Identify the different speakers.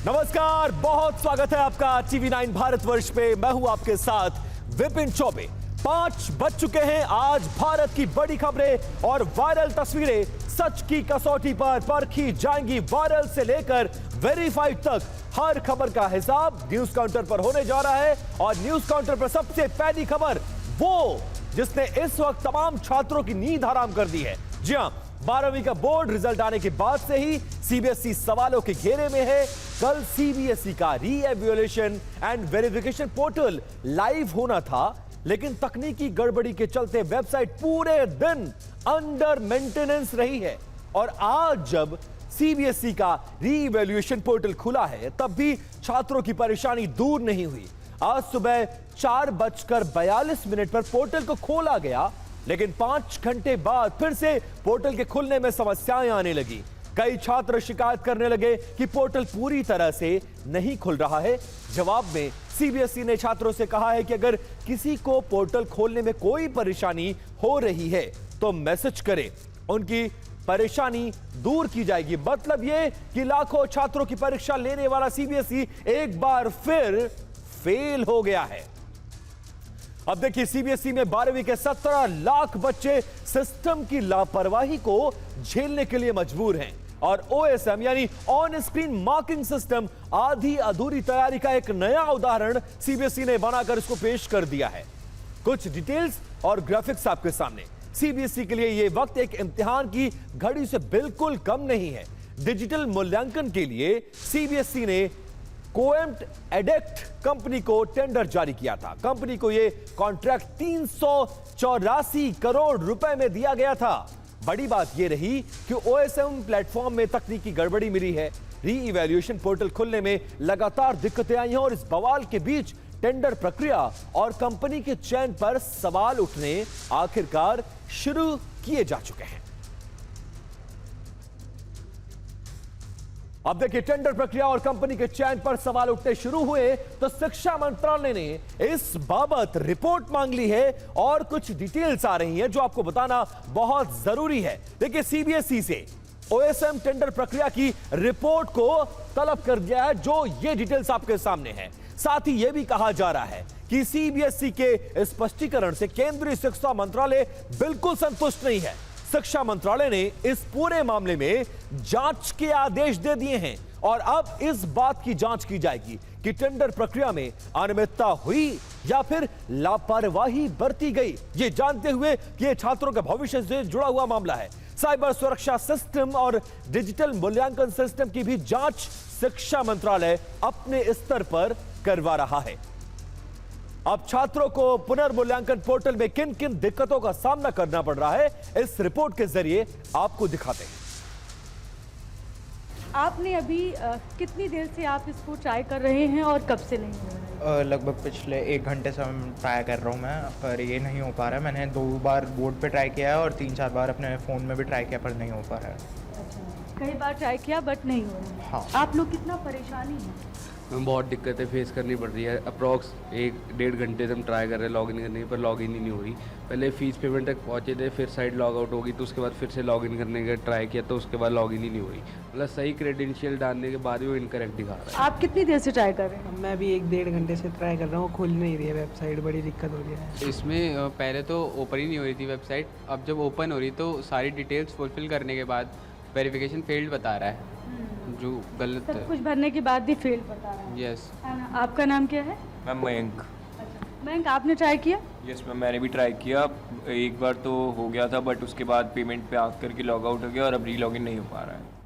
Speaker 1: नमस्कार, बहुत स्वागत है आपका टीवी9 भारतवर्ष पे। मैं हूं आपके साथ विपिन चौबे। 5 बज चुके हैं। आज भारत की बड़ी खबरें और वायरल तस्वीरें सच की कसौटी पर परखी जाएंगी। वायरल से लेकर वेरीफाइड तक हर खबर का हिसाब न्यूज काउंटर पर होने जा रहा है। और न्यूज काउंटर पर सबसे पहली खबर वो जिसने इस वक्त तमाम छात्रों की नींद हराम कर दी है। जी हां, 12वीं का बोर्ड रिजल्ट आने के बाद से ही सीबीएसई सवालों के घेरे में है। कल सीबीएसई का री-एवैल्यूएशन एंड वेरिफिकेशन पोर्टल लाइव होना था, लेकिन तकनीकी गड़बड़ी के चलते वेबसाइट पूरे दिन अंडर मेंटेनेंस रही है। और आज जब सीबीएसई का री-इवैल्यूएशन पोर्टल खुला है, तब भी छात्रों की परेशानी दूर नहीं हुई। आज सुबह 4:42 पर पोर्टल को खोला गया, लेकिन 5 घंटे बाद फिर से पोर्टल के खुलने में समस्याएं आने लगी। कई छात्र शिकायत करने लगे कि पोर्टल पूरी तरह से नहीं खुल रहा है। जवाब में सीबीएसई ने छात्रों से कहा है कि अगर किसी को पोर्टल खोलने में कोई परेशानी हो रही है तो मैसेज करें, उनकी परेशानी दूर की जाएगी। मतलब यह कि लाखों छात्रों की परीक्षा लेने वाला सीबीएसई एक बार फिर फेल हो गया है। अब देखिए, सीबीएसई में 12वीं के 17 लाख बच्चे सिस्टम की लापरवाही को झेलने के लिए मजबूर हैं। और ओएसएम यानी ऑन स्क्रीन मार्किंग सिस्टम आधी अधूरी तैयारी का एक नया उदाहरण सीबीएसई ने बनाकर इसको पेश कर दिया है। कुछ डिटेल्स और ग्राफिक्स आपके सामने। सीबीएसई के लिए यह वक्त एक इम्तिहान की घड़ी से बिल्कुल कम नहीं है। डिजिटल मूल्यांकन के लिए सीबीएसई ने कोएम्ट एडेक्ट कंपनी को टेंडर जारी किया था। कंपनी को यह कॉन्ट्रैक्ट 384 करोड़ रुपए में दिया गया था। बड़ी बात यह रही कि ओएसएम प्लेटफॉर्म में तकनीकी गड़बड़ी मिली है। री-इवैल्यूएशन पोर्टल खुलने में लगातार दिक्कतें आई हैं और इस बवाल के बीच टेंडर प्रक्रिया और कंपनी के चयन पर सवाल उठने आखिरकार शुरू किए जा चुके हैं। अब देखिए, टेंडर प्रक्रिया और कंपनी के चयन पर सवाल उठने शुरू हुए तो शिक्षा मंत्रालय ने इस बाबत रिपोर्ट मांग ली है और कुछ डिटेल्स आ रही हैं जो आपको बताना बहुत जरूरी है। देखिए, सीबीएसई से ओएसएम टेंडर प्रक्रिया की रिपोर्ट को तलब कर दिया है, जो ये डिटेल्स आपके सामने है। साथ ही यह भी कहा जा रहा है कि सीबीएसई के स्पष्टीकरण से केंद्रीय शिक्षा मंत्रालय बिल्कुल संतुष्ट नहीं है। शिक्षा मंत्रालय ने इस पूरे मामले में जांच के आदेश दे दिए हैं और अब इस बात की जांच की जाएगी कि टेंडर प्रक्रिया में अनियमितता हुई या फिर लापरवाही बरती गई। ये जानते हुए कि यह छात्रों के भविष्य से जुड़ा हुआ मामला है। साइबर सुरक्षा सिस्टम और डिजिटल मूल्यांकन सिस्टम की भी जांच शिक्षा मंत्रालय अपने स्तर पर करवा रहा है। अब छात्रों को पुनर्मूल्यांकन पोर्टल में किन किन दिक्कतों का सामना करना पड़ रहा है, इस रिपोर्ट के जरिए आपको दिखाते हैं।
Speaker 2: आपने अभी कितनी देर से आप इसको ट्राई कर रहे हैं और कब से नहीं हो रहा है?
Speaker 3: लगभग पिछले 1 घंटे से ट्राई कर रहा हूँ मैं, पर ये नहीं हो पा रहा है। मैंने 2 बार बोर्ड पे ट्राई किया है और 3-4 बार अपने फ़ोन में भी ट्राई किया, पर नहीं हो पा रहा है।
Speaker 2: कई बार ट्राई किया बट नहीं हो रहा है।
Speaker 3: हाँ।
Speaker 2: आप लोग कितना परेशानी है?
Speaker 4: बहुत दिक्कतें फेस करनी पड़ रही है। अप्रॉक्स 1-1.5 घंटे से हम ट्राई कर रहे हैं लॉगिन करने की, पर लॉगिन ही नहीं हो रही। पहले फीस पेमेंट तक पहुंचे थे, फिर साइट लॉग आउट होगी, तो उसके बाद फिर से लॉगिन करने का ट्राई किया तो उसके बाद लॉगिन ही नहीं हो रही। मतलब सही क्रेडेंशियल डालने के बाद भी वो इनकरेक्ट दिखा रहा है।
Speaker 2: आप कितनी देर से ट्राई कर रहे हैं?
Speaker 5: मैं भी 1-1.5 घंटे से ट्राई कर रहा हूँ, खुल नहीं रही है वेबसाइट, बड़ी दिक्कत हो रही है।
Speaker 6: इसमें पहले तो ओपन ही नहीं हो रही थी वेबसाइट। अब जब ओपन हो रही तो सारी डिटेल्स फुलफिल करने के बाद वेरिफिकेशन फेल्ड बता रहा है, जो गलत
Speaker 2: सब
Speaker 6: है।
Speaker 2: कुछ भरने के बाद भी फेल बता रहा है।
Speaker 6: यस।
Speaker 2: आपका नाम क्या है?
Speaker 7: मैम मयंक।
Speaker 2: मयंक, आपने ट्राई किया?
Speaker 7: यस मैम, मैंने भी ट्राई किया। एक बार तो हो गया था, बट उसके बाद पेमेंट पे आकर के लॉग आउट हो गया और अब री लॉगिन नहीं हो पा रहा है।